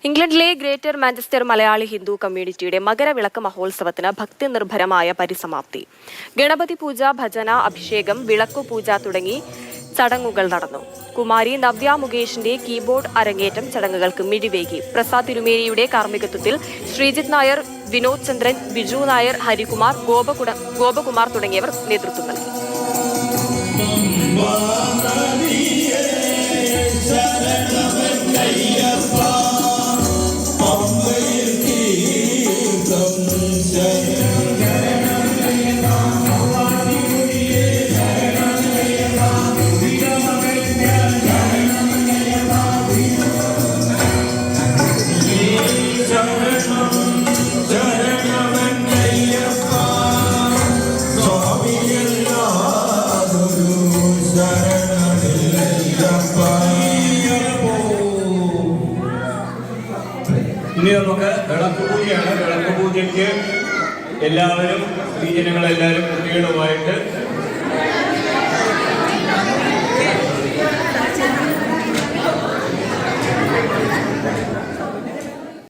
ഇംഗ്ലണ്ടിലെ greater Manchester Malayali Hindu കമ്മ്യൂണിറ്റിയുടെ മകരവിളക്ക് മഹോത്സവത്തിന് ഭക്തിനിർഭരമായ പരിസമാപ്തി. ഗണപതി പൂജ, ഭജന, അഭിഷേകം, വിളക്കുപൂജ തുടങ്ങി ചടങ്ങുകൾ നടന്നു. കുമാരി നവ്യ മുകേഷിന്റെ കീബോർഡ് അരങ്ങേറ്റം ചടങ്ങുകൾക്ക് മിഴിവേകി. പ്രസാദ് തിരുമേനിയുടെ കാർമ്മികത്വത്തിൽ ശ്രീജിത്ത് നായർ, വിനോദ് ചന്ദ്രൻ, ബിജു നായർ, ഹരികുമാർ, ഗോപകുമാർ തുടങ്ങിയവർ നേതൃത്വം നൽകി. ഇനി നമുക്ക് വിളക്കുപൂജയാണ്. വിളക്കുപൂജയ്ക്ക് എല്ലാവരും സ്ത്രീജനങ്ങളെല്ലാവരും കുട്ടികളുമായിട്ട്